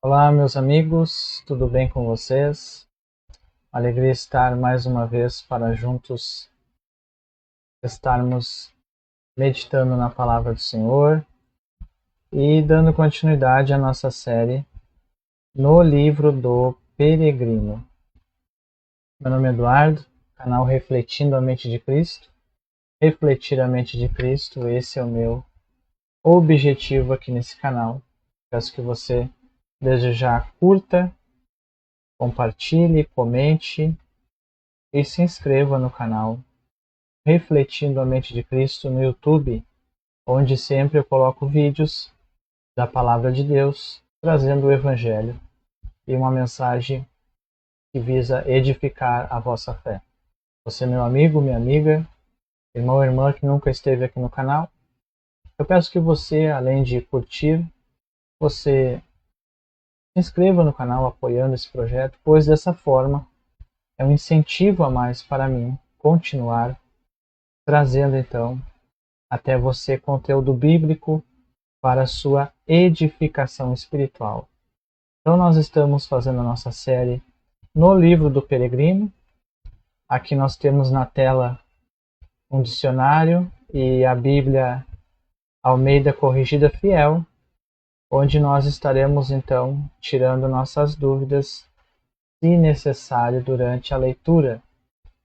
Olá, meus amigos, tudo bem com vocês? Alegria estar mais uma vez para juntos estarmos meditando na palavra do Senhor e dando continuidade à nossa série no livro do Peregrino. Meu nome é Eduardo, canal Refletindo a Mente de Cristo. Refletir a Mente de Cristo, esse é o meu objetivo aqui nesse canal. Peço que você, desde já, curta, compartilhe, comente e se inscreva no canal Refletindo a Mente de Cristo no YouTube, onde sempre eu coloco vídeos da Palavra de Deus, trazendo o Evangelho e uma mensagem que visa edificar a vossa fé. Você, meu amigo, minha amiga, irmão ou irmã que nunca esteve aqui no canal, eu peço que você, além de curtir, você se inscreva no canal apoiando esse projeto, pois dessa forma é um incentivo a mais para mim continuar trazendo então até você conteúdo bíblico para a sua edificação espiritual. Então nós estamos fazendo a nossa série no livro do Peregrino. Aqui nós temos na tela um dicionário e a Bíblia Almeida Corrigida Fiel, onde nós estaremos então tirando nossas dúvidas, se necessário, durante a leitura.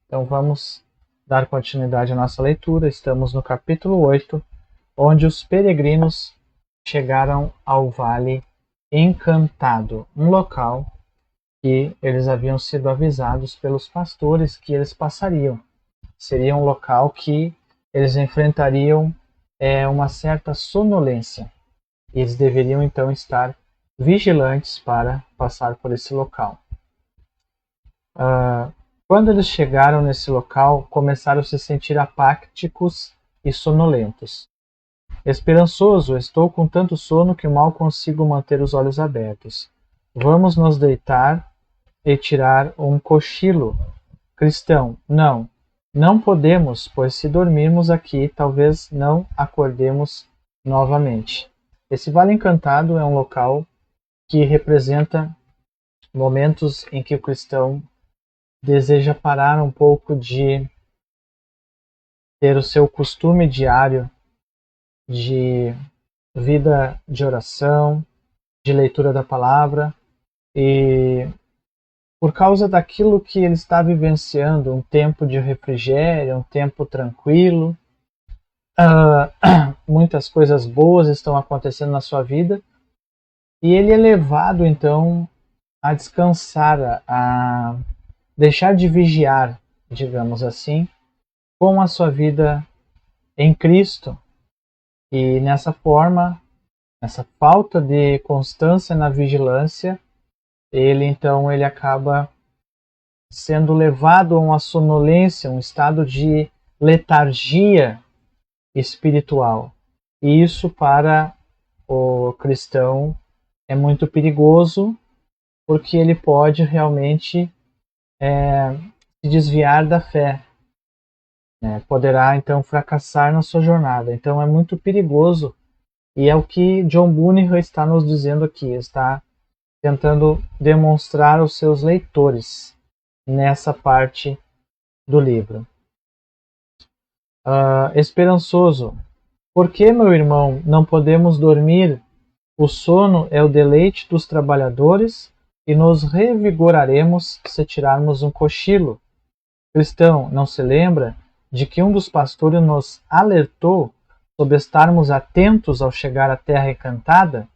Então vamos dar continuidade à nossa leitura. Estamos no capítulo 8, onde os peregrinos chegaram ao Vale Encantado, um local que eles haviam sido avisados pelos pastores que eles passariam. Seria um local que eles enfrentariam uma certa sonolência. E eles deveriam então estar vigilantes para passar por esse local. Quando eles chegaram nesse local, começaram a se sentir apáticos e sonolentos. Esperançoso, estou com tanto sono que mal consigo manter os olhos abertos. Vamos nos deitar e tirar um cochilo. Cristão, não podemos, pois se dormirmos aqui, talvez não acordemos novamente. Esse Vale Encantado é um local que representa momentos em que o cristão deseja parar um pouco de ter o seu costume diário de vida de oração, de leitura da palavra, e por causa daquilo que ele está vivenciando, um tempo de refrigério, um tempo tranquilo, muitas coisas boas estão acontecendo na sua vida, e ele é levado então a descansar, a deixar de vigiar, digamos assim, com a sua vida em Cristo. E nessa forma, nessa falta de constância na vigilância, ele acaba sendo levado a uma sonolência, um estado de letargia espiritual. E isso para o cristão é muito perigoso, porque ele pode realmente se desviar da fé, né? Poderá então fracassar na sua jornada. Então é muito perigoso, e é o que John Bunyan está nos dizendo aqui, está tentando demonstrar aos seus leitores nessa parte do livro. Esperançoso, por que, meu irmão, não podemos dormir? O sono é o deleite dos trabalhadores e nos revigoraremos se tirarmos um cochilo. Cristão, não se lembra de que um dos pastores nos alertou sobre estarmos atentos ao chegar à terra encantada?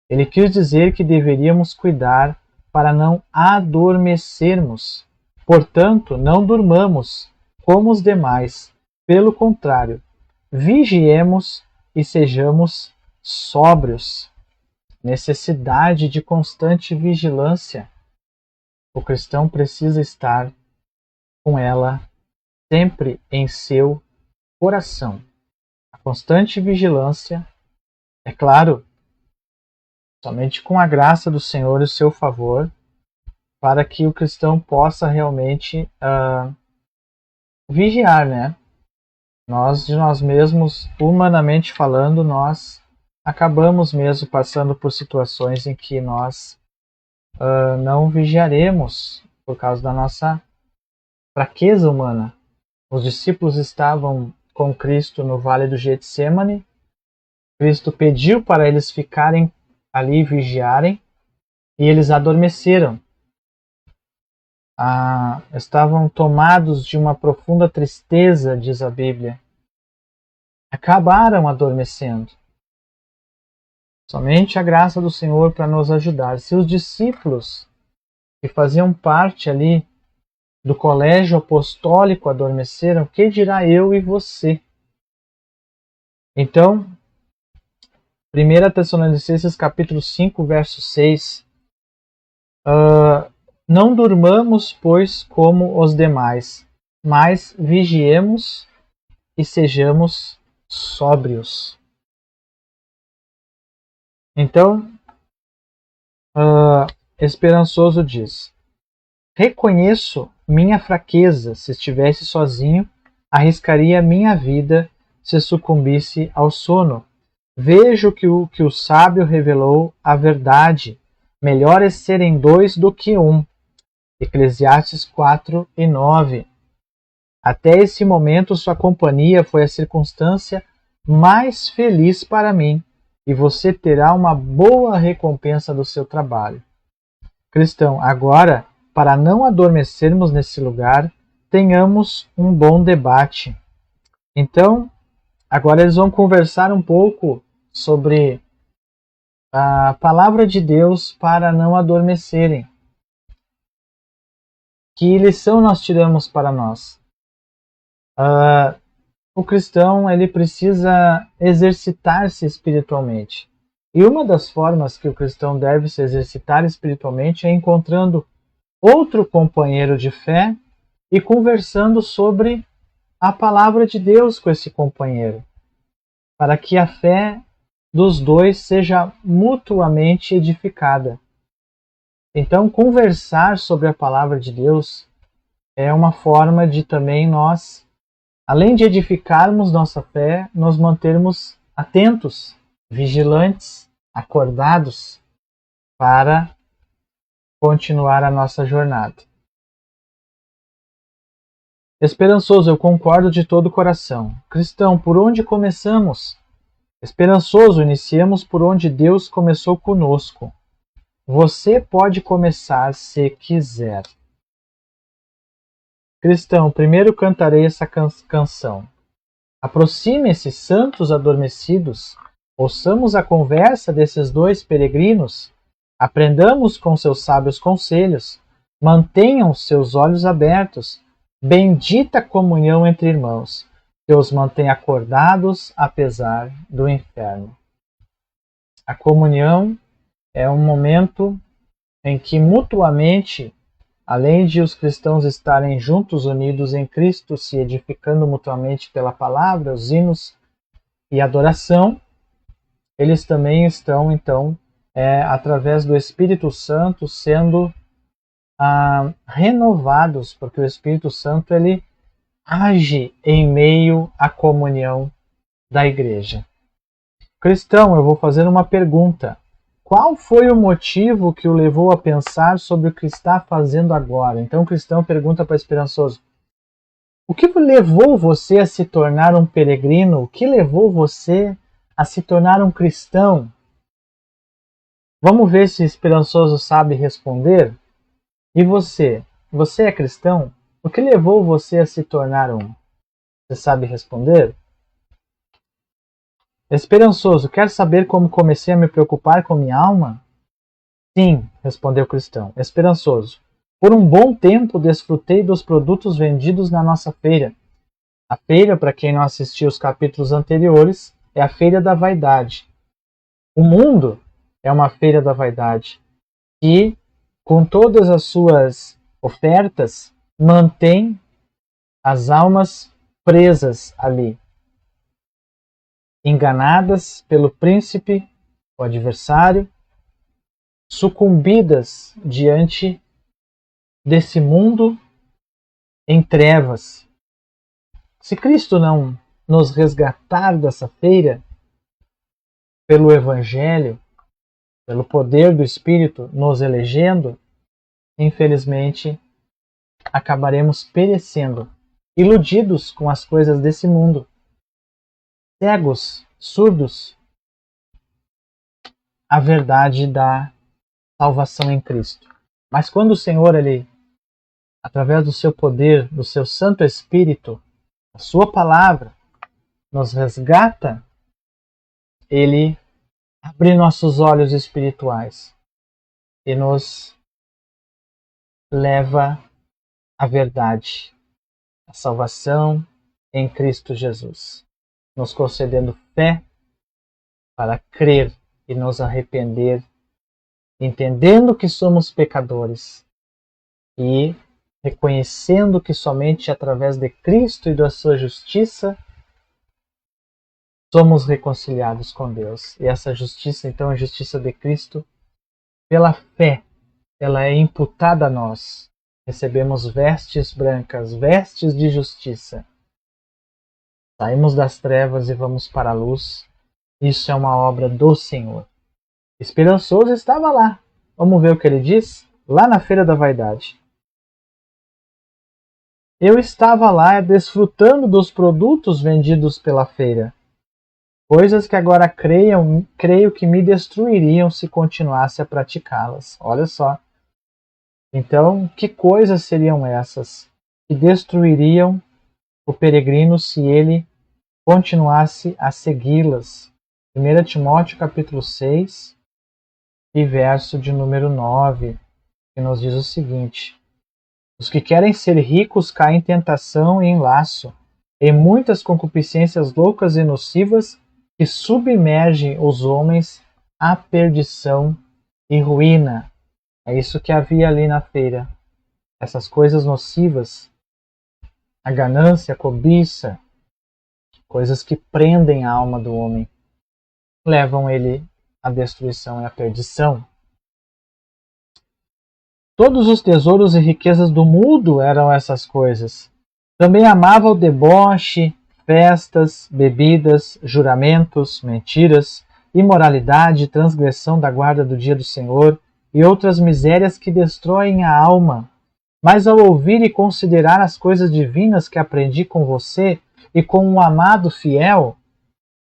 Ele quis dizer que deveríamos cuidar para não adormecermos. Portanto, não durmamos como os demais. Pelo contrário, vigiemos e sejamos sóbrios. Necessidade de constante vigilância. O cristão precisa estar com ela sempre em seu coração. A constante vigilância, é claro, somente com a graça do Senhor e o seu favor, para que o cristão possa realmente vigiar, né? Nós, de nós mesmos, humanamente falando, nós acabamos mesmo passando por situações em que nós não vigiaremos por causa da nossa fraqueza humana. Os discípulos estavam com Cristo no Vale do Getsêmani. Cristo pediu para eles ficarem ali e vigiarem, e eles adormeceram. Estavam tomados de uma profunda tristeza, diz a Bíblia. Acabaram adormecendo. Somente a graça do Senhor para nos ajudar. Se os discípulos que faziam parte ali do colégio apostólico adormeceram, o que dirá eu e você? Então, 1 Tessalonicenses capítulo 5, verso 6. Não durmamos, pois, como os demais, mas vigiemos e sejamos sóbrios. Então, Esperançoso diz: reconheço minha fraqueza. Se estivesse sozinho, arriscaria minha vida se sucumbisse ao sono. Vejo que o sábio revelou a verdade. Melhor é serem dois do que um. Eclesiastes 4 e 9. Até esse momento, sua companhia foi a circunstância mais feliz para mim, e você terá uma boa recompensa do seu trabalho. Cristão, agora, para não adormecermos nesse lugar, tenhamos um bom debate. Então, agora eles vão conversar um pouco sobre a palavra de Deus para não adormecerem. Que lição nós tiramos para nós? O cristão ele precisa exercitar-se espiritualmente. E uma das formas que o cristão deve se exercitar espiritualmente é encontrando outro companheiro de fé e conversando sobre a palavra de Deus com esse companheiro, para que a fé dos dois seja mutuamente edificada. Então, conversar sobre a palavra de Deus é uma forma de também nós, além de edificarmos nossa fé, nos mantermos atentos, vigilantes, acordados para continuar a nossa jornada. Esperançoso, eu concordo de todo o coração. Cristão, por onde começamos? Esperançoso, iniciemos por onde Deus começou conosco. Você pode começar se quiser. Cristão, primeiro cantarei essa canção. Aproxime-se, santos adormecidos, ouçamos a conversa desses dois peregrinos, aprendamos com seus sábios conselhos, mantenham seus olhos abertos, bendita comunhão entre irmãos, que os mantém acordados apesar do inferno. A comunhão é um momento em que mutuamente, além de os cristãos estarem juntos, unidos em Cristo, se edificando mutuamente pela palavra, os hinos e adoração, eles também estão, então, através do Espírito Santo, sendo renovados, porque o Espírito Santo ele age em meio à comunhão da igreja. Cristão, eu vou fazer uma pergunta. Qual foi o motivo que o levou a pensar sobre o que está fazendo agora? Então o cristão pergunta para o esperançoso: o que levou você a se tornar um peregrino? O que levou você a se tornar um cristão? Vamos ver se o esperançoso sabe responder? E você? Você é cristão? O que levou você a se tornar um? Você sabe responder? Esperançoso, quer saber como comecei a me preocupar com minha alma? Sim, respondeu o cristão. Esperançoso, por um bom tempo desfrutei dos produtos vendidos na nossa feira. A feira, para quem não assistiu os capítulos anteriores, é a feira da vaidade. O mundo é uma feira da vaidade que, com todas as suas ofertas, mantém as almas presas ali, enganadas pelo príncipe, o adversário, sucumbidas diante desse mundo em trevas. Se Cristo não nos resgatar dessa feira, pelo Evangelho, pelo poder do Espírito nos elegendo, infelizmente acabaremos perecendo, iludidos com as coisas desse mundo, cegos, surdos à verdade da salvação em Cristo. Mas quando o Senhor, ele, através do seu poder, do seu Santo Espírito, a sua palavra, nos resgata, ele abre nossos olhos espirituais e nos leva à verdade, à salvação em Cristo Jesus, nos concedendo fé para crer e nos arrepender, entendendo que somos pecadores e reconhecendo que somente através de Cristo e da sua justiça somos reconciliados com Deus. E essa justiça, então, a justiça de Cristo, pela fé, ela é imputada a nós. Recebemos vestes brancas, vestes de justiça. Saímos das trevas e vamos para a luz. Isso é uma obra do Senhor. Esperançoso estava lá. Vamos ver o que ele diz? Lá na Feira da Vaidade. Eu estava lá desfrutando dos produtos vendidos pela feira. Coisas que agora creio que me destruiriam se continuasse a praticá-las. Olha só. Então, que coisas seriam essas que destruiriam o peregrino se ele continuasse a segui-las? 1 Timóteo capítulo 6 e verso de número 9, que nos diz o seguinte: os que querem ser ricos caem em tentação e em laço, em muitas concupiscências loucas e nocivas que submergem os homens à perdição e ruína. É isso que havia ali na feira. Essas coisas nocivas, a ganância, a cobiça, coisas que prendem a alma do homem, levam ele à destruição e à perdição. Todos os tesouros e riquezas do mundo eram essas coisas. Também amava o deboche, festas, bebidas, juramentos, mentiras, imoralidade, transgressão da guarda do dia do Senhor e outras misérias que destroem a alma. Mas ao ouvir e considerar as coisas divinas que aprendi com você e com um amado fiel,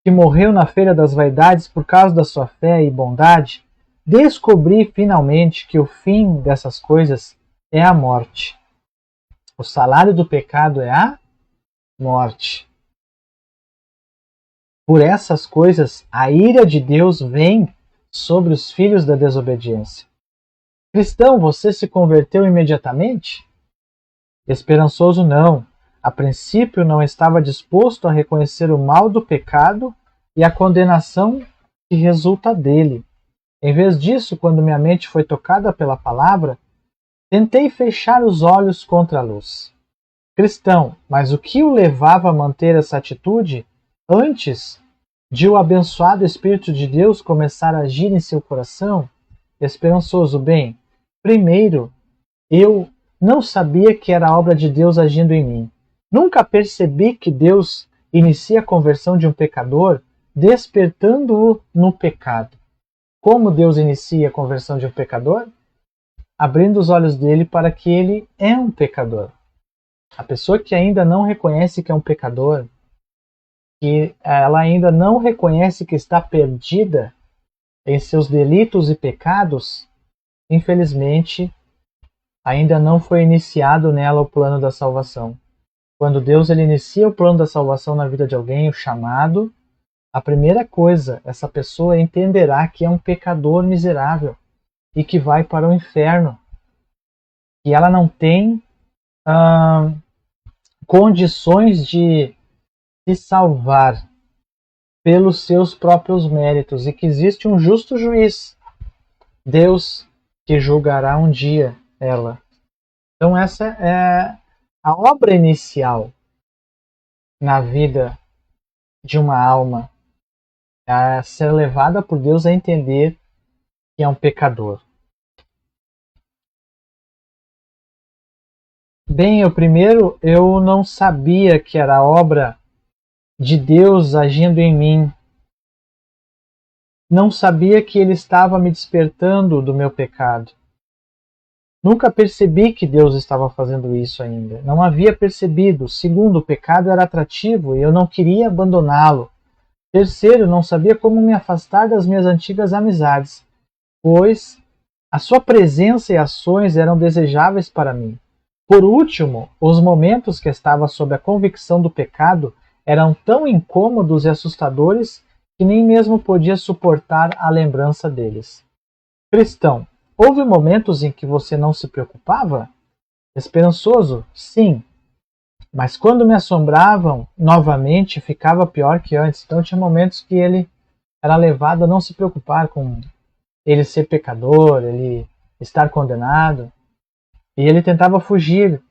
que morreu na feira das vaidades por causa da sua fé e bondade, descobri finalmente que o fim dessas coisas é a morte. O salário do pecado é a morte. Por essas coisas, a ira de Deus vem sobre os filhos da desobediência. Cristão, você se converteu imediatamente? Esperançoso não. A princípio não estava disposto a reconhecer o mal do pecado e a condenação que resulta dele. Em vez disso, quando minha mente foi tocada pela palavra, tentei fechar os olhos contra a luz. Cristão, mas o que o levava a manter essa atitude antes de o abençoado Espírito de Deus começar a agir em seu coração? Esperançoso, bem, primeiro, eu não sabia que era a obra de Deus agindo em mim. Nunca percebi que Deus inicia a conversão de um pecador despertando-o no pecado. Como Deus inicia a conversão de um pecador? Abrindo os olhos dele para que ele é um pecador. A pessoa que ainda não reconhece que é um pecador, que ela ainda não reconhece que está perdida em seus delitos e pecados, infelizmente, ainda não foi iniciado nela o plano da salvação. Quando Deus ele inicia o plano da salvação na vida de alguém, o chamado, a primeira coisa, essa pessoa entenderá que é um pecador miserável e que vai para o inferno. E ela não tem condições de se salvar pelos seus próprios méritos e que existe um justo juiz, Deus, que julgará um dia ela. Então essa é a obra inicial na vida de uma alma, a ser levada por Deus a entender que é um pecador. Bem, eu não sabia que era a obra de Deus agindo em mim. Não sabia que ele estava me despertando do meu pecado. Nunca percebi que Deus estava fazendo isso ainda. Não havia percebido. Segundo, o pecado era atrativo e eu não queria abandoná-lo. Terceiro, não sabia como me afastar das minhas antigas amizades, pois a sua presença e ações eram desejáveis para mim. Por último, os momentos que estava sob a convicção do pecado eram tão incômodos e assustadores que nem mesmo podia suportar a lembrança deles. Cristão, houve momentos em que você não se preocupava? Esperançoso? Sim. Mas quando me assombravam novamente, ficava pior que antes. Então tinha momentos que ele era levado a não se preocupar com ele ser pecador, ele estar condenado. E ele tentava fugir.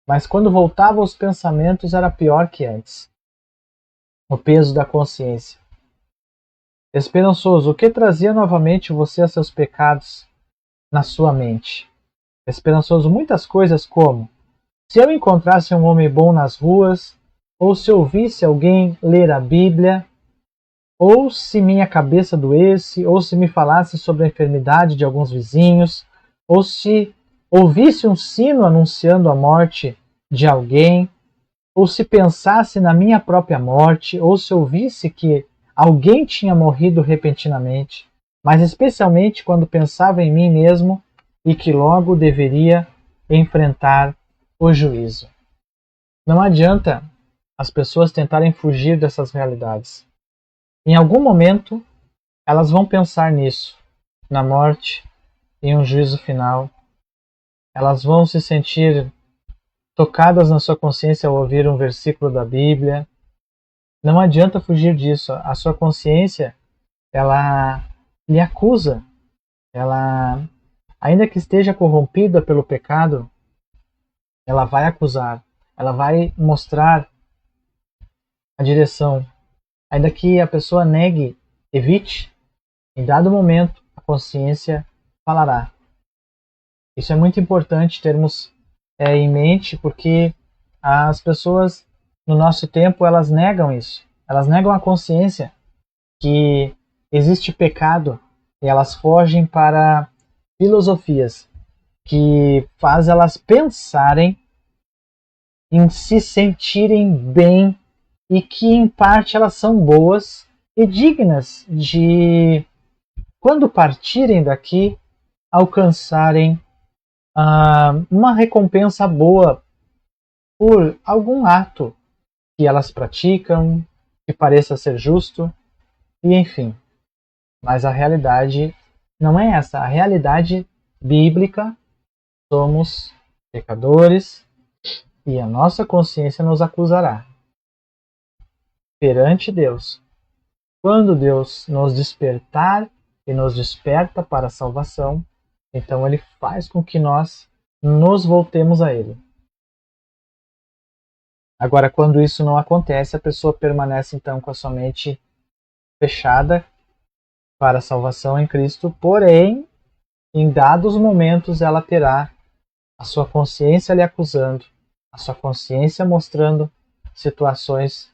Mas quando voltava aos pensamentos era pior que antes. O peso da consciência. Esperançoso, o que trazia novamente você a seus pecados na sua mente? Esperançoso, muitas coisas como: se eu encontrasse um homem bom nas ruas, ou se ouvisse alguém ler a Bíblia, ou se minha cabeça doesse, ou se me falasse sobre a enfermidade de alguns vizinhos, ou se ouvisse um sino anunciando a morte de alguém, ou se pensasse na minha própria morte, ou se ouvisse que alguém tinha morrido repentinamente, mas especialmente quando pensava em mim mesmo e que logo deveria enfrentar o juízo. Não adianta as pessoas tentarem fugir dessas realidades. Em algum momento, elas vão pensar nisso, na morte, em um juízo final. Elas vão se sentir tocadas na sua consciência ao ouvir um versículo da Bíblia. Não adianta fugir disso. A sua consciência, ela lhe acusa. Ela, ainda que esteja corrompida pelo pecado, ela vai acusar. Ela vai mostrar a direção. Ainda que a pessoa negue, evite, em dado momento, a consciência falará. Isso é muito importante termos em mente, porque as pessoas no nosso tempo, elas negam isso. Elas negam a consciência que existe pecado e elas fogem para filosofias que faz elas pensarem em se sentirem bem e que em parte elas são boas e dignas de, quando partirem daqui, alcançarem uma recompensa boa por algum ato que elas praticam, que pareça ser justo, e enfim. Mas a realidade não é essa. A realidade bíblica, somos pecadores e a nossa consciência nos acusará perante Deus. Quando Deus nos despertar e nos desperta para a salvação, então Ele faz com que nós nos voltemos a Ele. Agora, quando isso não acontece, a pessoa permanece então com a sua mente fechada para a salvação em Cristo, porém, em dados momentos ela terá a sua consciência lhe acusando, a sua consciência mostrando situações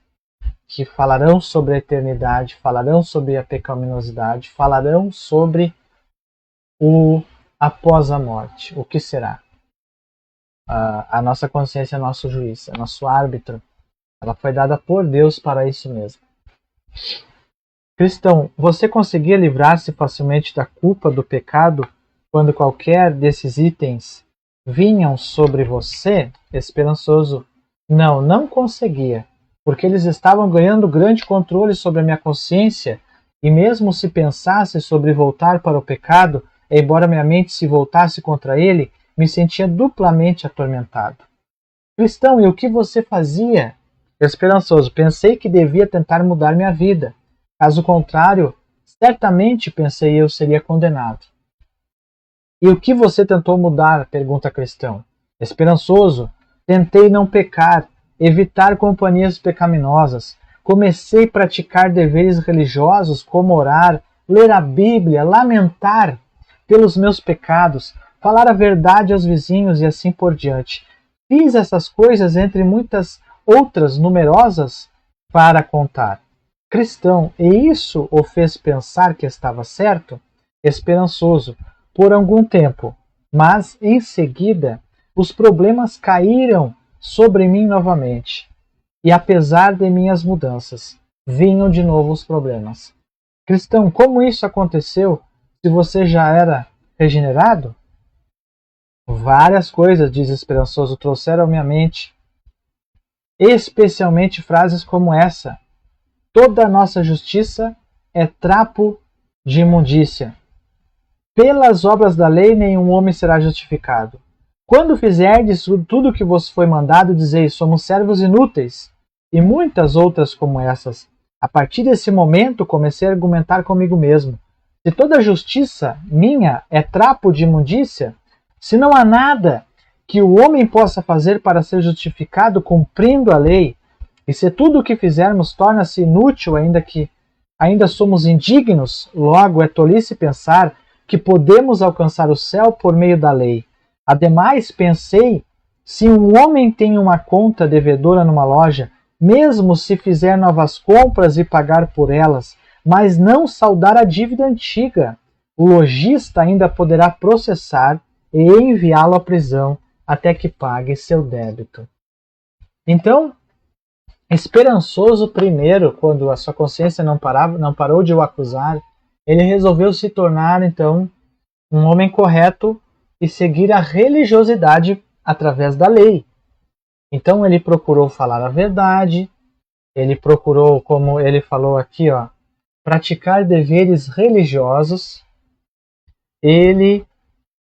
que falarão sobre a eternidade, falarão sobre a pecaminosidade, falarão sobre o após a morte, o que será. A nossa consciência é nosso juiz, é nosso árbitro. Ela foi dada por Deus para isso mesmo. Cristão, você conseguia livrar-se facilmente da culpa do pecado quando qualquer desses itens vinham sobre você? Esperançoso, não conseguia, porque eles estavam ganhando grande controle sobre a minha consciência, e mesmo se pensasse sobre voltar para o pecado, embora minha mente se voltasse contra ele, me sentia duplamente atormentado. Cristão, e o que você fazia? Esperançoso, pensei que devia tentar mudar minha vida. Caso contrário, certamente pensei eu seria condenado. E o que você tentou mudar? Pergunta Cristão. Esperançoso, tentei não pecar, evitar companhias pecaminosas. Comecei a praticar deveres religiosos como orar, ler a Bíblia, lamentar pelos meus pecados, falar a verdade aos vizinhos e assim por diante. Fiz essas coisas entre muitas outras numerosas para contar. cristão, e isso o fez pensar que estava certo, esperançoso, por algum tempo. Mas, em seguida, os problemas caíram sobre mim novamente. E apesar de minhas mudanças, vinham de novo os problemas. Cristão, como isso aconteceu se você já era regenerado? Várias coisas, diz esperançoso, trouxeram à minha mente, especialmente frases como essa: toda a nossa justiça é trapo de imundícia. Pelas obras da lei nenhum homem será justificado. Quando fizerdes tudo o que vos foi mandado, dizeis, somos servos inúteis. E muitas outras como essas. A partir desse momento, comecei a argumentar comigo mesmo. Se toda a justiça minha é trapo de imundícia, se não há nada que o homem possa fazer para ser justificado cumprindo a lei, e se tudo o que fizermos torna-se inútil, ainda somos indignos, logo é tolice pensar que podemos alcançar o céu por meio da lei. Ademais, pensei, se um homem tem uma conta devedora numa loja, mesmo se fizer novas compras e pagar por elas, mas não saldar a dívida antiga, o lojista ainda poderá processar e enviá-lo à prisão até que pague seu débito. Então, esperançoso primeiro, quando a sua consciência não parou de o acusar, ele resolveu se tornar, então, um homem correto e seguir a religiosidade através da lei. Então ele procurou falar a verdade, ele procurou, como ele falou aqui, praticar deveres religiosos. Ele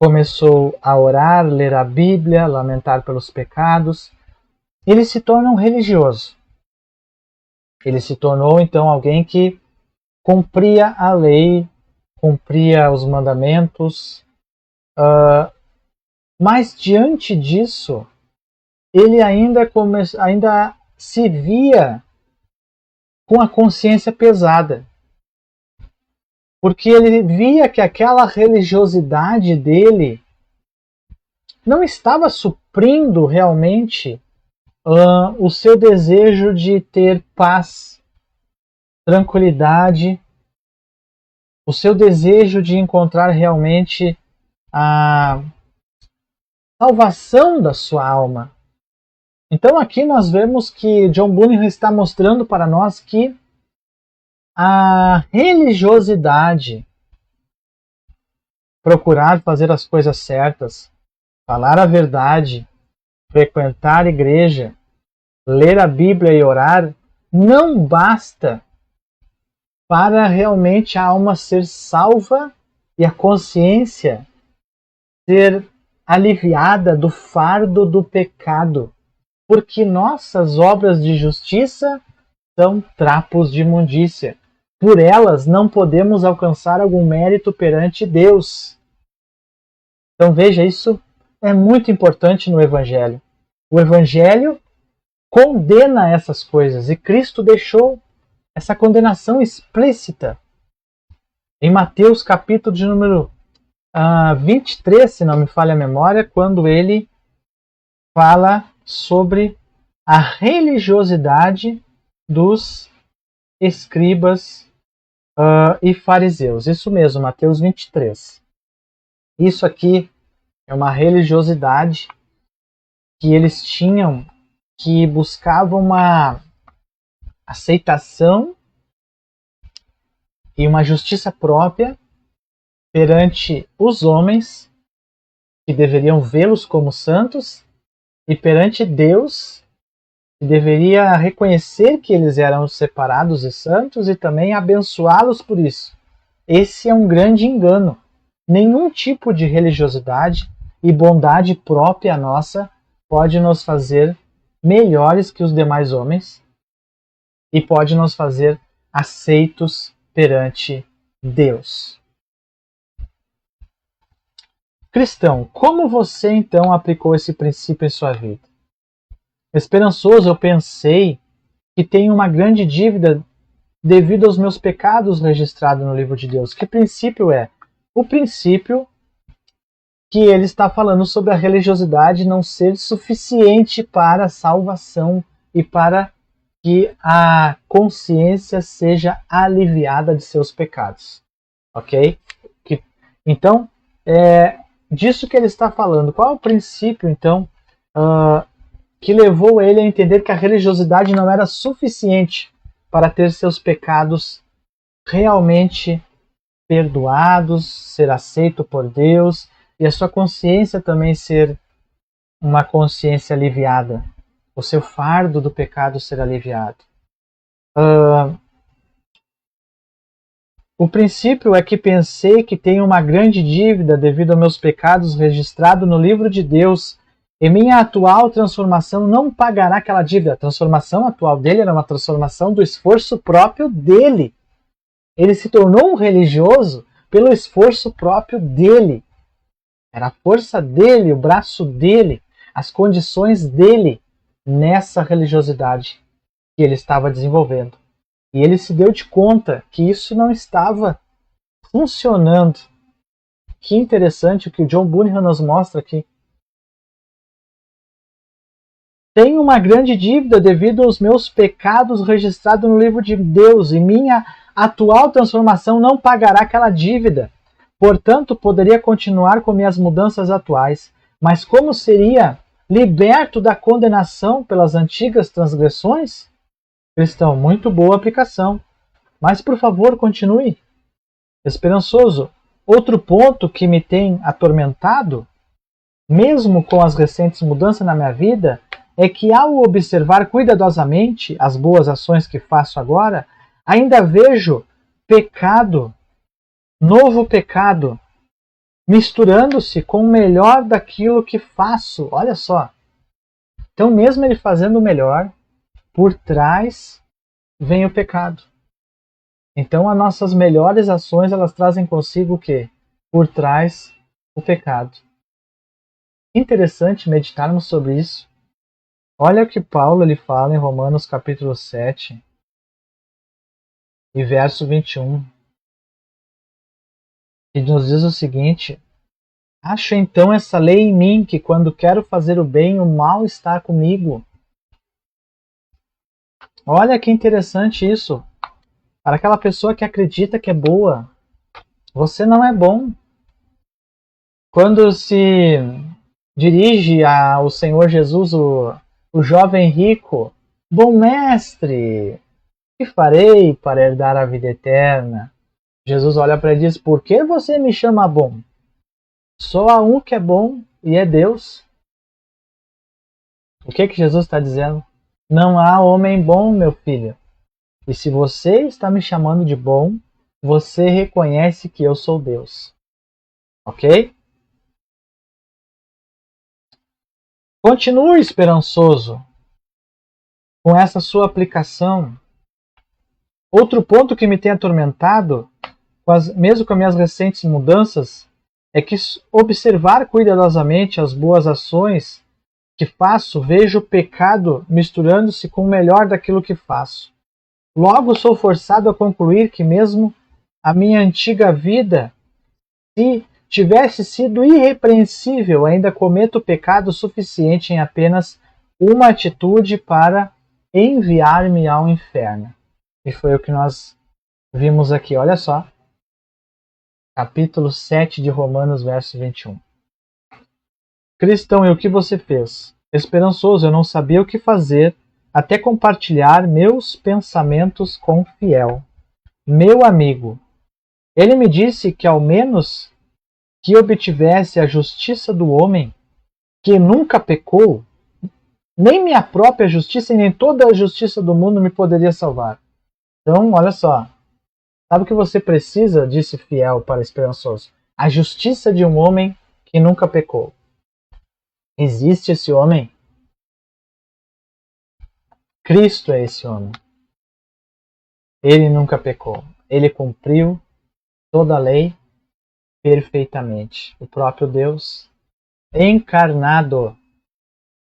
começou a orar, ler a Bíblia, lamentar pelos pecados. Ele se torna um religioso. Ele se tornou, então, alguém que cumpria a lei, cumpria os mandamentos, mas diante disso, ele ainda se via com a consciência pesada, porque ele via que aquela religiosidade dele não estava suprindo realmente o seu desejo de ter paz, tranquilidade, o seu desejo de encontrar realmente a salvação da sua alma. Então aqui nós vemos que John Bunyan está mostrando para nós que a religiosidade, procurar fazer as coisas certas, falar a verdade, frequentar a igreja, ler a Bíblia e orar, não basta para realmente a alma ser salva e a consciência ser aliviada do fardo do pecado, porque nossas obras de justiça são trapos de imundícia. Por elas não podemos alcançar algum mérito perante Deus. Então veja, isso é muito importante no Evangelho. O Evangelho condena essas coisas e Cristo deixou essa condenação explícita em Mateus capítulo de número 23, se não me falha a memória, quando ele fala sobre a religiosidade dos escribas e fariseus. Isso mesmo, Mateus 23. Isso aqui é uma religiosidade que eles tinham, que buscavam uma aceitação e uma justiça própria perante os homens, que deveriam vê-los como santos, e perante Deus, que deveria reconhecer que eles eram separados e santos e também abençoá-los por isso. Esse é um grande engano. Nenhum tipo de religiosidade e bondade própria nossa pode nos fazer melhores que os demais homens e pode nos fazer aceitos perante Deus. Cristão, como você então aplicou esse princípio em sua vida? Esperançoso, eu pensei que tenho uma grande dívida devido aos meus pecados registrados no livro de Deus. Que princípio é? O princípio que ele está falando sobre a religiosidade não ser suficiente para a salvação e para que a consciência seja aliviada de seus pecados. Ok? Então, disso que ele está falando. Qual é o princípio, então, que levou ele a entender que a religiosidade não era suficiente para ter seus pecados realmente perdoados, ser aceito por Deus e a sua consciência também ser uma consciência aliviada, o seu fardo do pecado ser aliviado? O princípio é que pensei que tenho uma grande dívida devido aos meus pecados registrado no livro de Deus, e minha atual transformação não pagará aquela dívida. A transformação atual dele era uma transformação do esforço próprio dele. Ele se tornou um religioso pelo esforço próprio dele. Era a força dele, o braço dele, as condições dele nessa religiosidade que ele estava desenvolvendo. E ele se deu de conta que isso não estava funcionando. Que interessante o que o John Bunyan nos mostra aqui. Tenho uma grande dívida devido aos meus pecados registrados no livro de Deus, e minha atual transformação não pagará aquela dívida. Portanto, poderia continuar com minhas mudanças atuais, mas como seria liberto da condenação pelas antigas transgressões? Cristão, muito boa aplicação. Mas, por favor, continue. Esperançoso, outro ponto que me tem atormentado, mesmo com as recentes mudanças na minha vida, é que ao observar cuidadosamente as boas ações que faço agora, ainda vejo pecado, novo pecado, misturando-se com o melhor daquilo que faço. Olha só. Então, mesmo ele fazendo o melhor, por trás vem o pecado. Então, as nossas melhores ações, elas trazem consigo o quê? Por trás, o pecado. Interessante meditarmos sobre isso. Olha o que Paulo ele fala em Romanos capítulo 7 e verso 21. Que nos diz o seguinte: acho então essa lei em mim, que quando quero fazer o bem, o mal está comigo. Olha que interessante isso. Para aquela pessoa que acredita que é boa, você não é bom. Quando se dirige ao Senhor Jesus, o jovem rico: bom mestre, que farei para herdar a vida eterna? Jesus olha para ele e diz: por que você me chama bom? Só há um que é bom e é Deus. O que Jesus está dizendo? Não há homem bom, meu filho. E se você está me chamando de bom, você reconhece que eu sou Deus. Ok? Continue esperançoso com essa sua aplicação. Outro ponto que me tem atormentado, mesmo com as minhas recentes mudanças, é que observar cuidadosamente as boas ações que faço, vejo o pecado misturando-se com o melhor daquilo que faço. Logo sou forçado a concluir que mesmo a minha antiga vida, se tivesse sido irrepreensível, ainda cometo pecado suficiente em apenas uma atitude para enviar-me ao inferno. E foi o que nós vimos aqui, olha só. Capítulo 7 de Romanos, verso 21. Cristão, e o que você fez? Esperançoso, eu não sabia o que fazer, até compartilhar meus pensamentos com Fiel, meu amigo. Ele me disse que ao menos que obtivesse a justiça do homem, que nunca pecou, nem minha própria justiça e nem toda a justiça do mundo me poderia salvar. Então, olha só. Sabe o que você precisa, disse Fiel para Esperançoso? A justiça de um homem que nunca pecou. Existe esse homem? Cristo é esse homem. Ele nunca pecou. Ele cumpriu toda a lei perfeitamente. O próprio Deus, encarnado,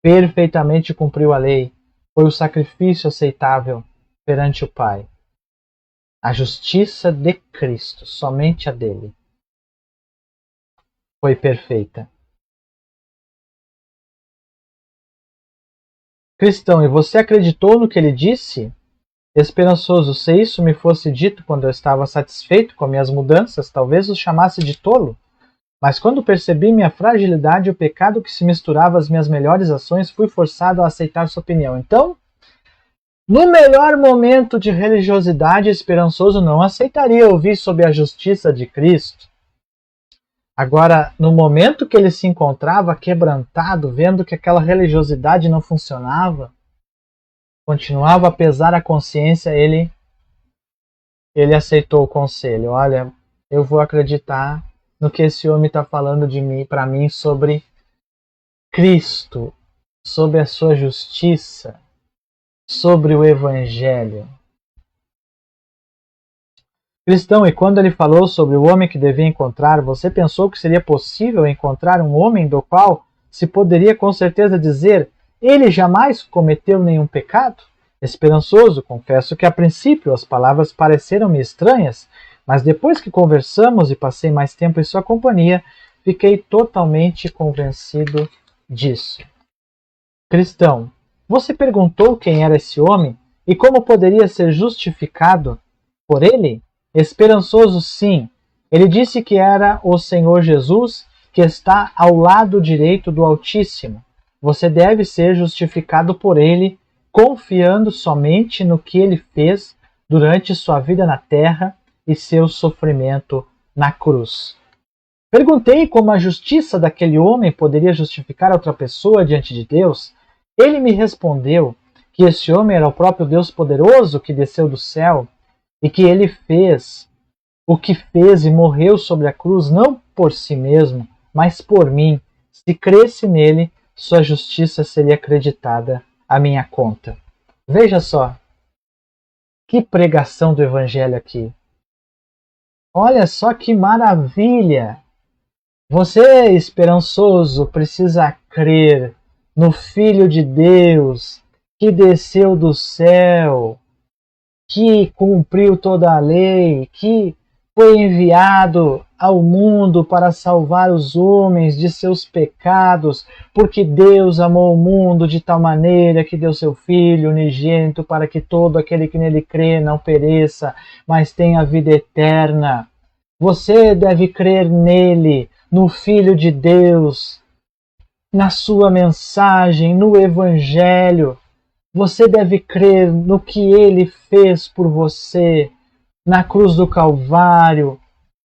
perfeitamente cumpriu a lei. Foi o sacrifício aceitável perante o Pai. A justiça de Cristo, somente a dele, foi perfeita. Cristão, e você acreditou no que ele disse? Esperançoso, se isso me fosse dito quando eu estava satisfeito com minhas mudanças, talvez o chamasse de tolo. Mas quando percebi minha fragilidade e o pecado que se misturava às minhas melhores ações, fui forçado a aceitar sua opinião. Então, no melhor momento de religiosidade, Esperançoso não aceitaria ouvir sobre a justiça de Cristo. Agora, no momento que ele se encontrava quebrantado, vendo que aquela religiosidade não funcionava, continuava a pesar a consciência, ele aceitou o conselho. Olha, eu vou acreditar no que esse homem está falando de mim, para mim, sobre Cristo, sobre a sua justiça, sobre o Evangelho. Cristão, e quando ele falou sobre o homem que devia encontrar, você pensou que seria possível encontrar um homem do qual se poderia com certeza dizer: ele jamais cometeu nenhum pecado? Esperançoso, confesso que a princípio as palavras pareceram-me estranhas, mas depois que conversamos e passei mais tempo em sua companhia, fiquei totalmente convencido disso. Cristão, você perguntou quem era esse homem e como poderia ser justificado por ele? Esperançoso, sim. Ele disse que era o Senhor Jesus, que está ao lado direito do Altíssimo. Você deve ser justificado por ele, confiando somente no que ele fez durante sua vida na terra e seu sofrimento na cruz. Perguntei como a justiça daquele homem poderia justificar outra pessoa diante de Deus. Ele me respondeu que esse homem era o próprio Deus poderoso que desceu do céu e que ele fez o que fez e morreu sobre a cruz não por si mesmo, mas por mim. Se cresce nele, sua justiça seria acreditada à minha conta. Veja só, que pregação do Evangelho aqui. Olha só que maravilha! Você, esperançoso, precisa crer no Filho de Deus que desceu do céu, que cumpriu toda a lei, que foi enviado ao mundo para salvar os homens de seus pecados, porque Deus amou o mundo de tal maneira que deu seu Filho unigênito para que todo aquele que nele crê não pereça, mas tenha vida eterna. Você deve crer nele, no Filho de Deus, na sua mensagem, no Evangelho. Você deve crer no que ele fez por você na cruz do Calvário,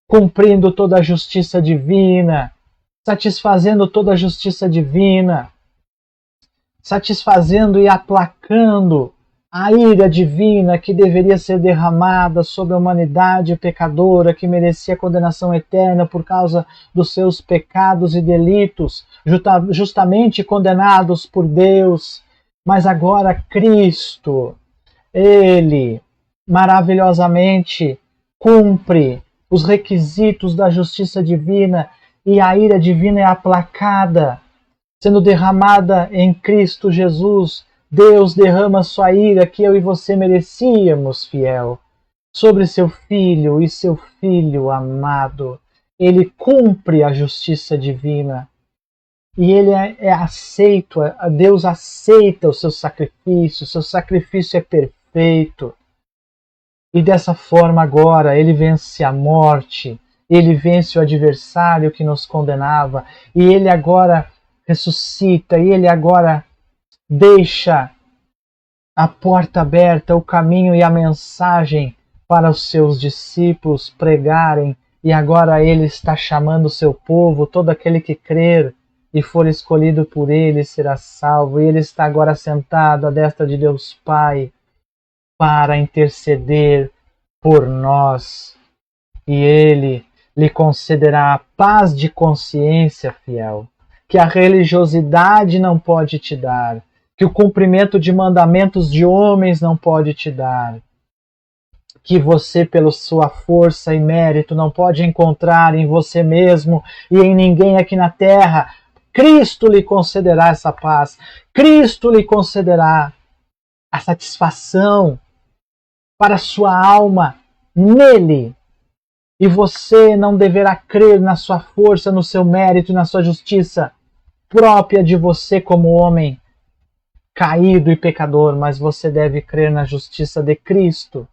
cumprindo toda a justiça divina, satisfazendo toda a justiça divina, satisfazendo e aplacando a ira divina que deveria ser derramada sobre a humanidade pecadora que merecia condenação eterna por causa dos seus pecados e delitos, justamente condenados por Deus. Mas agora Cristo, ele maravilhosamente cumpre os requisitos da justiça divina e a ira divina é aplacada, sendo derramada em Cristo Jesus. Deus derrama sua ira que eu e você merecíamos, fiel, sobre seu Filho e seu Filho amado. Ele cumpre a justiça divina. E ele é aceito, Deus aceita o seu sacrifício é perfeito. E dessa forma agora ele vence a morte, ele vence o adversário que nos condenava, e ele agora ressuscita, e ele agora deixa a porta aberta, o caminho e a mensagem para os seus discípulos pregarem, e agora ele está chamando o seu povo, todo aquele que crer e for escolhido por ele será salvo. E ele está agora sentado à destra de Deus Pai para interceder por nós. E ele lhe concederá a paz de consciência, fiel, que a religiosidade não pode te dar, que o cumprimento de mandamentos de homens não pode te dar, que você, pela sua força e mérito, não pode encontrar em você mesmo e em ninguém aqui na terra. Cristo lhe concederá essa paz. Cristo lhe concederá a satisfação para a sua alma nele. E você não deverá crer na sua força, no seu mérito e na sua justiça própria de você como homem. caído e pecador, mas você deve crer na justiça de Cristo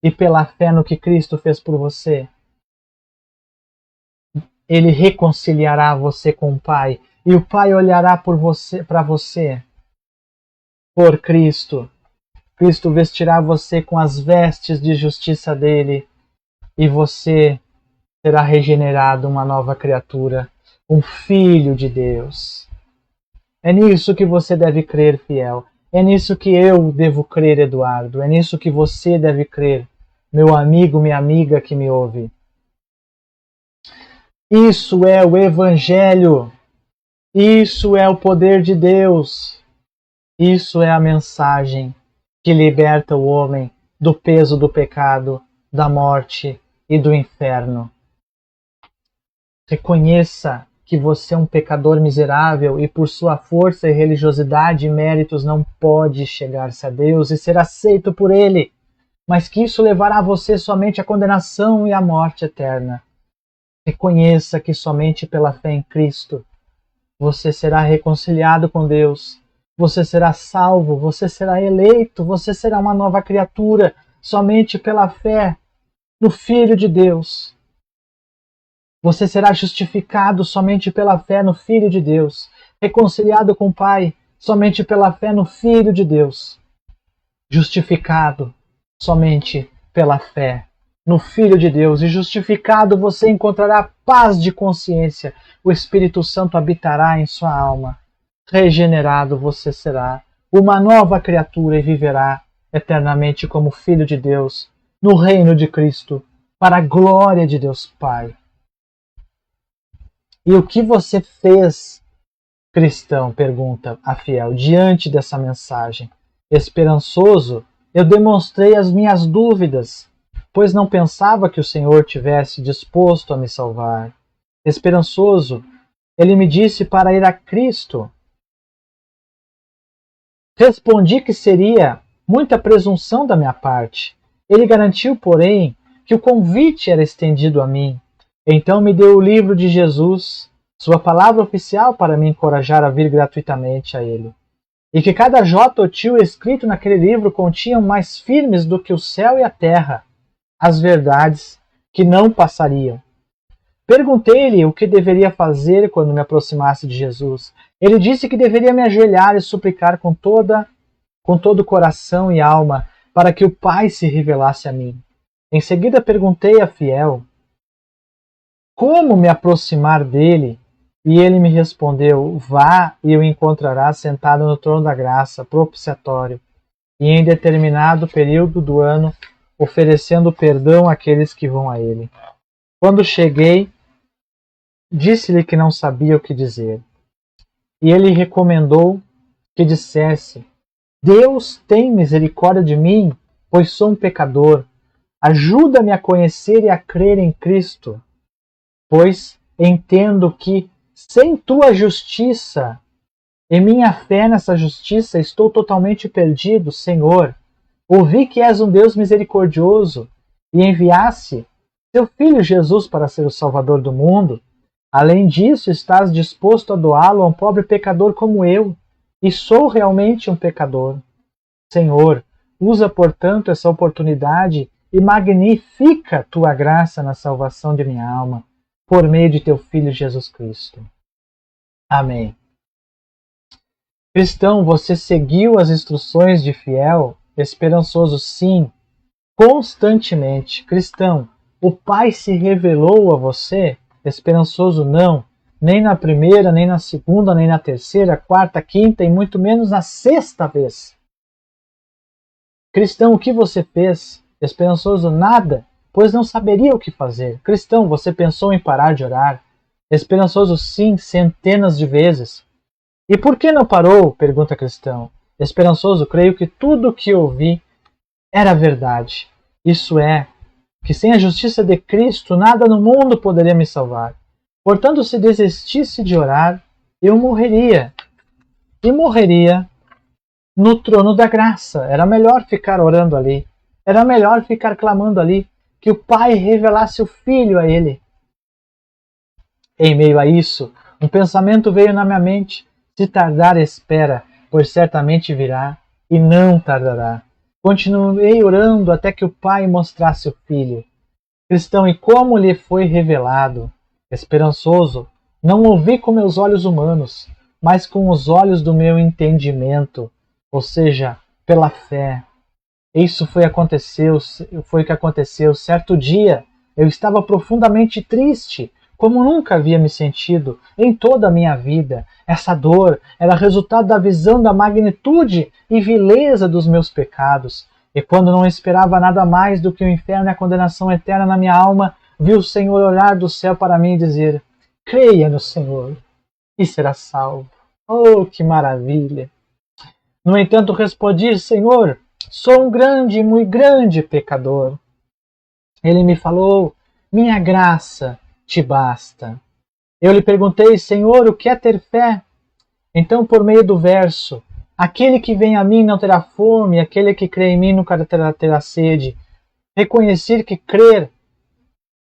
e pela fé no que Cristo fez por você. Ele reconciliará você com o Pai e o Pai olhará para você por Cristo. Cristo vestirá você com as vestes de justiça dele e você será regenerado, uma nova criatura, um filho de Deus. É nisso que você deve crer, fiel. É nisso que eu devo crer, Eduardo. É nisso que você deve crer, meu amigo, minha amiga que me ouve. Isso é o Evangelho. Isso é o poder de Deus. Isso é a mensagem que liberta o homem do peso do pecado, da morte e do inferno. Reconheça que você é um pecador miserável e por sua força e religiosidade e méritos não pode chegar-se a Deus e ser aceito por Ele, mas que isso levará você somente à condenação e à morte eterna. Reconheça que somente pela fé em Cristo você será reconciliado com Deus, você será salvo, você será eleito, você será uma nova criatura somente pela fé no Filho de Deus. Você será justificado somente pela fé no Filho de Deus, reconciliado com o Pai somente pela fé no Filho de Deus, justificado somente pela fé no Filho de Deus, e justificado você encontrará paz de consciência, o Espírito Santo habitará em sua alma, regenerado você será, uma nova criatura e viverá eternamente como Filho de Deus, no reino de Cristo, para a glória de Deus Pai. E o que você fez, cristão, pergunta a fiel, diante dessa mensagem? Esperançoso, eu demonstrei as minhas dúvidas, pois não pensava que o Senhor tivesse disposto a me salvar. Esperançoso, ele me disse para ir a Cristo. Respondi que seria muita presunção da minha parte. Ele garantiu, porém, que o convite era estendido a mim. Então me deu o livro de Jesus, sua palavra oficial para me encorajar a vir gratuitamente a ele. E que cada jota ou tio escrito naquele livro continham mais firmes do que o céu e a terra, as verdades que não passariam. Perguntei-lhe o que deveria fazer quando me aproximasse de Jesus. Ele disse que deveria me ajoelhar e suplicar com todo o coração e alma para que o Pai se revelasse a mim. Em seguida perguntei à fiel como me aproximar dele, e ele me respondeu: vá e o encontrará sentado no trono da graça, propiciatório, e em determinado período do ano, oferecendo perdão àqueles que vão a ele. Quando cheguei, disse-lhe que não sabia o que dizer. E ele recomendou que dissesse: Deus tem misericórdia de mim, pois sou um pecador. Ajuda-me a conhecer e a crer em Cristo, pois entendo que, sem tua justiça e minha fé nessa justiça, estou totalmente perdido, Senhor. Ouvi que és um Deus misericordioso e enviaste teu Filho Jesus para ser o Salvador do mundo. Além disso, estás disposto a doá-lo a um pobre pecador como eu, e sou realmente um pecador. Senhor, usa, portanto, essa oportunidade e magnifica tua graça na salvação de minha alma, por meio de teu Filho Jesus Cristo. Amém. Cristão, você seguiu as instruções de fiel, esperançoso, sim, constantemente. Cristão, o Pai se revelou a você, esperançoso, não, nem na primeira, nem na segunda, nem na terceira, quarta, quinta e muito menos na sexta vez. Cristão, o que você fez? Esperançoso, nada, pois não saberia o que fazer. Cristão, você pensou em parar de orar? Esperançoso, sim, centenas de vezes. E por que não parou? Pergunta cristão. Esperançoso, creio que tudo o que ouvi era verdade. Isso é, que sem a justiça de Cristo nada no mundo poderia me salvar. Portanto, se desistisse de orar, eu morreria. E morreria no trono da graça. Era melhor ficar orando ali. Era melhor ficar clamando ali, que o Pai revelasse o Filho a ele. Em meio a isso, um pensamento veio na minha mente: se tardar, espera, pois certamente virá e não tardará. Continuei orando até que o Pai mostrasse o Filho. Cristão, e como lhe foi revelado, esperançoso, não o vi com meus olhos humanos, mas com os olhos do meu entendimento, ou seja, pela fé. Isso foi o que aconteceu. Certo dia, eu estava profundamente triste, como nunca havia me sentido em toda a minha vida. Essa dor era resultado da visão da magnitude e vileza dos meus pecados. E quando não esperava nada mais do que o inferno e a condenação eterna na minha alma, vi o Senhor olhar do céu para mim e dizer: creia no Senhor e será salvo. Oh, que maravilha! No entanto, respondi: Senhor, sou um grande, muito grande pecador. Ele me falou: minha graça te basta. Eu lhe perguntei: Senhor, o que é ter fé? Então, por meio do verso, aquele que vem a mim não terá fome, aquele que crê em mim nunca terá sede. Reconhecer que crer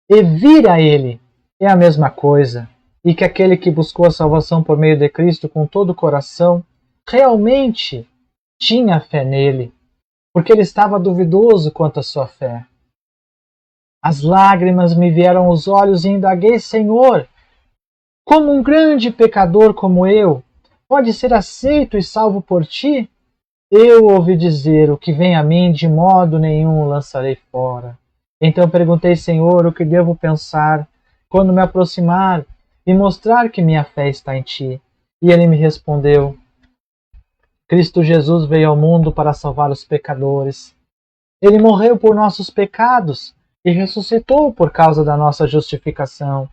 e vir a ele é a mesma coisa, e que aquele que buscou a salvação por meio de Cristo com todo o coração realmente tinha fé nele, porque ele estava duvidoso quanto à sua fé. As lágrimas me vieram aos olhos e indaguei: Senhor, como um grande pecador como eu pode ser aceito e salvo por ti? Eu ouvi dizer: o que vem a mim de modo nenhum lançarei fora. Então perguntei: Senhor, o que devo pensar quando me aproximar e mostrar que minha fé está em ti? E ele me respondeu: Cristo Jesus veio ao mundo para salvar os pecadores. Ele morreu por nossos pecados e ressuscitou por causa da nossa justificação.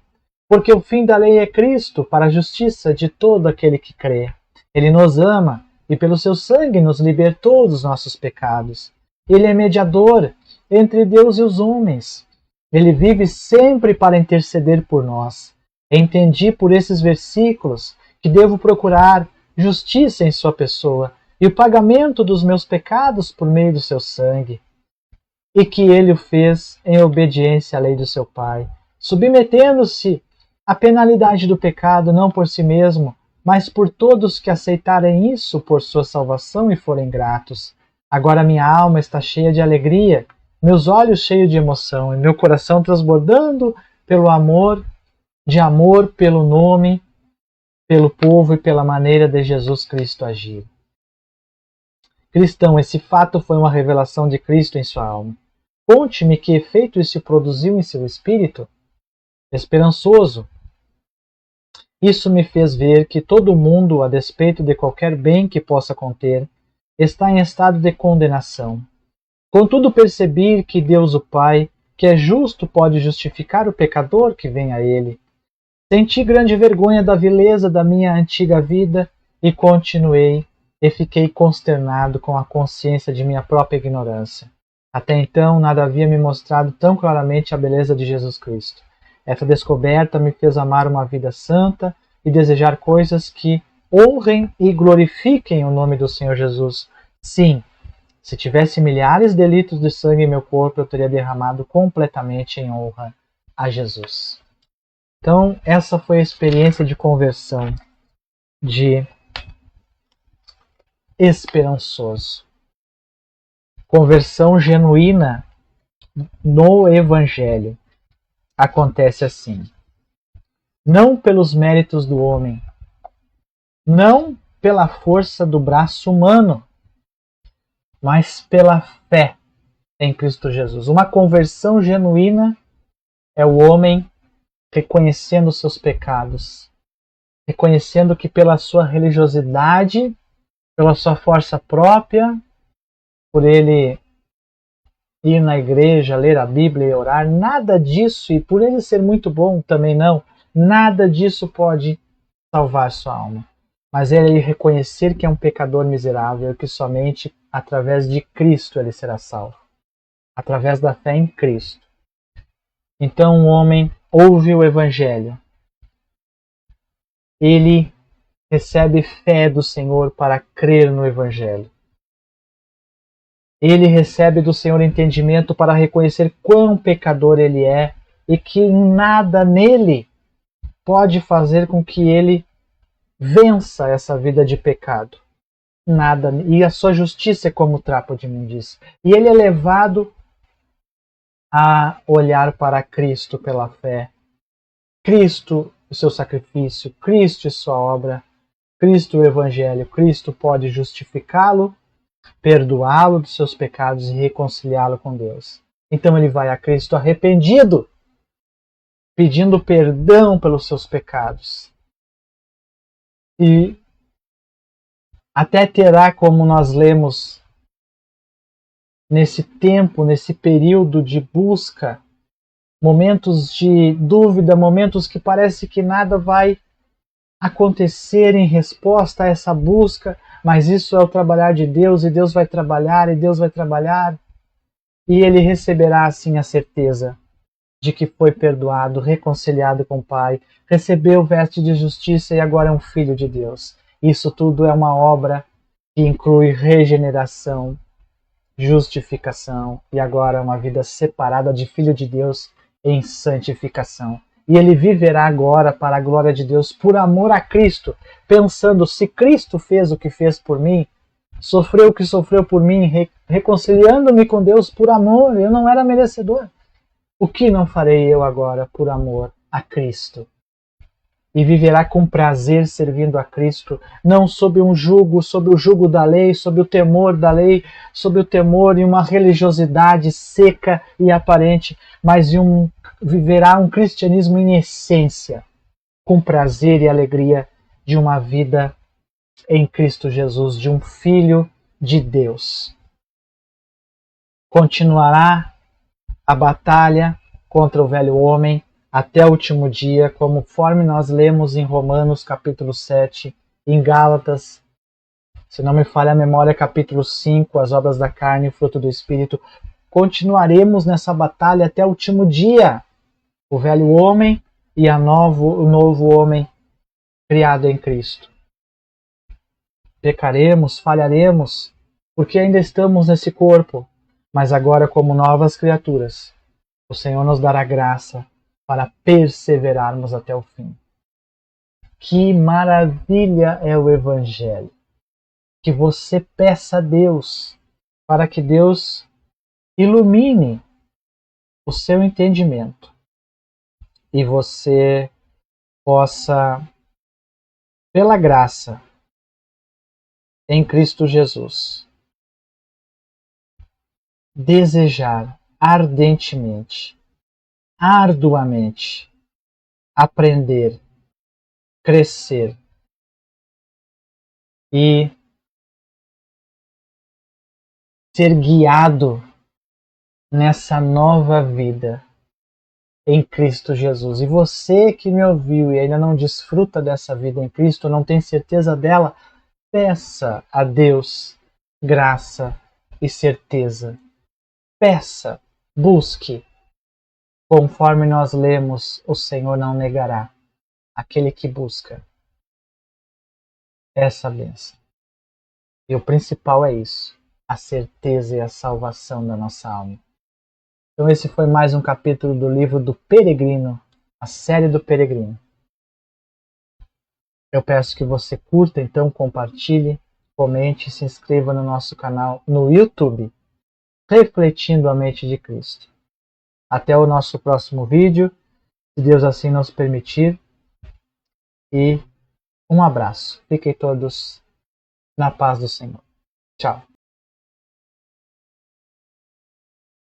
Porque o fim da lei é Cristo, para a justiça de todo aquele que crê. Ele nos ama e pelo seu sangue nos libertou dos nossos pecados. Ele é mediador entre Deus e os homens. Ele vive sempre para interceder por nós. Entendi por esses versículos que devo procurar justiça em sua pessoa e o pagamento dos meus pecados por meio do seu sangue. E que ele o fez em obediência à lei do seu Pai, submetendo-se à penalidade do pecado não por si mesmo, mas por todos que aceitarem isso por sua salvação e forem gratos. Agora minha alma está cheia de alegria, meus olhos cheios de emoção e meu coração transbordando pelo amor pelo nome, pelo povo e pela maneira de Jesus Cristo agir. Cristão, esse fato foi uma revelação de Cristo em sua alma. Conte-me que efeito isso produziu em seu espírito. Esperançoso. Isso me fez ver que todo mundo, a despeito de qualquer bem que possa conter, está em estado de condenação. Contudo, percebi que Deus o Pai, que é justo, pode justificar o pecador que vem a ele. Senti grande vergonha da vileza da minha antiga vida e continuei e fiquei consternado com a consciência de minha própria ignorância. Até então, nada havia me mostrado tão claramente a beleza de Jesus Cristo. Essa descoberta me fez amar uma vida santa e desejar coisas que honrem e glorifiquem o nome do Senhor Jesus. Sim, se tivesse milhares de litros de sangue em meu corpo, eu teria derramado completamente em honra a Jesus. Então, essa foi a experiência de conversão de esperançoso. Conversão genuína no Evangelho acontece assim. Não pelos méritos do homem, não pela força do braço humano, mas pela fé em Cristo Jesus. Uma conversão genuína é o homem reconhecendo seus pecados, reconhecendo que pela sua religiosidade, pela sua força própria, por ele ir na igreja, ler a Bíblia e orar, nada disso, e por ele ser muito bom também não, nada disso pode salvar sua alma. Mas ele reconhecer que é um pecador miserável e que somente através de Cristo ele será salvo. Através da fé em Cristo. Então um homem ouve o Evangelho. Ele recebe fé do Senhor para crer no Evangelho. Ele recebe do Senhor entendimento para reconhecer quão pecador ele é e que nada nele pode fazer com que ele vença essa vida de pecado. nada, e a sua justiça é como trapo de imundícia. E ele é levado a olhar para Cristo pela fé. Cristo, o seu sacrifício, Cristo e sua obra, Cristo o Evangelho. Cristo pode justificá-lo, perdoá-lo dos seus pecados e reconciliá-lo com Deus. Então ele vai a Cristo arrependido, pedindo perdão pelos seus pecados. E até terá, como nós lemos, nesse tempo, nesse período de busca, momentos de dúvida, momentos que parece que nada vai acontecer em resposta a essa busca, mas isso é o trabalhar de Deus, e Deus vai trabalhar, e Deus vai trabalhar, e ele receberá assim a certeza de que foi perdoado, reconciliado com o Pai, recebeu veste de justiça e agora é um filho de Deus. Isso tudo é uma obra que inclui regeneração, justificação e agora uma vida separada de filho de Deus em santificação. E ele viverá agora para a glória de Deus por amor a Cristo, pensando: se Cristo fez o que fez por mim, sofreu o que sofreu por mim, reconciliando-me com Deus por amor, eu não era merecedor. O que não farei eu agora por amor a Cristo? E viverá com prazer servindo a Cristo, não sob um jugo, sob o jugo da lei, sob o temor da lei, sob o temor e uma religiosidade seca e aparente, mas viverá um cristianismo em essência, com prazer e alegria de uma vida em Cristo Jesus, de um filho de Deus. Continuará a batalha contra o velho homem até o último dia, conforme nós lemos em Romanos capítulo 7, em Gálatas, se não me falha a memória, capítulo 5, as obras da carne e fruto do Espírito. Continuaremos nessa batalha até o último dia. O velho homem e o novo homem criado em Cristo. Pecaremos, falharemos, porque ainda estamos nesse corpo, mas agora como novas criaturas. O Senhor nos dará graça para perseverarmos até o fim. Que maravilha é o Evangelho! Que você peça a Deus para que Deus ilumine o seu entendimento e você possa, pela graça em Cristo Jesus, desejar ardentemente, arduamente, aprender, crescer e ser guiado nessa nova vida em Cristo Jesus. E você que me ouviu e ainda não desfruta dessa vida em Cristo, não tem certeza dela, peça a Deus graça e certeza. Peça, busque. Conforme nós lemos, o Senhor não negará aquele que busca essa bênção. E o principal é isso, a certeza e a salvação da nossa alma. Então esse foi mais um capítulo do livro do Peregrino, a série do Peregrino. Eu peço que você curta, então compartilhe, comente e se inscreva no nosso canal no YouTube, Refletindo a Mente de Cristo. Até o nosso próximo vídeo, se Deus assim nos permitir. E um abraço. Fiquem todos na paz do Senhor. Tchau.